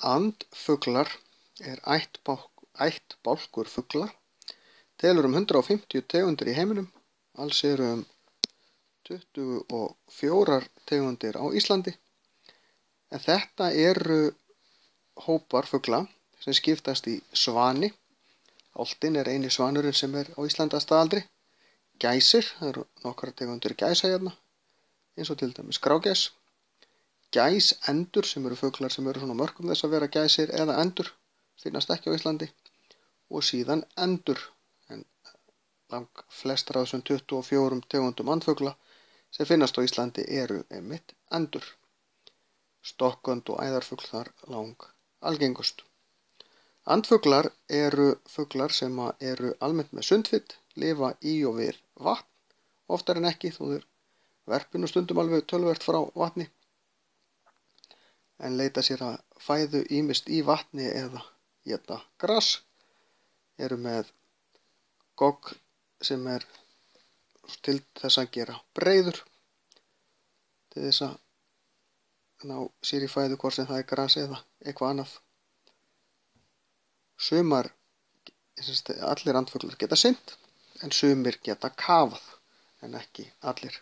Andfuglar er ættbálkur fugla, telur 150 tegundir í heiminum, alls eru 24 tegundir á Íslandi, en þetta eru hópar fugla sem skiptast í svani. Álftin er eini svanurinn sem er á Íslandi að staðaldri. Gæsir, það eru nokkrar tegundir gæsa hérna, eins og til dæmis grágæs. Gæsendur, sem eru fuglar sem eru svona á mörkum þess að vera gæsir eða endur, finnast ekki á Íslandi. Og síðan endur, en langflestar af þessum 24 tegundum andfugla sem finnast á Íslandi eru einmitt endur. Stokkönd og æðarfugl þar lang algengust. Andfuglar eru fuglar sem eru almennt með sundfit, lifa í og við vatn, oftar en ekki, þó þeir verpi nú stundum alveg töluvert frá vatni, en leita sér að fæðu ýmist í vatni eða éta gras, eru með gogg sem er til þess að gera breiður, til þess að ná sér í fæðu hvort sem það er gras eða eitthvað annað. Allir andfuglar geta synt, en sumir geta kafað, en ekki allir.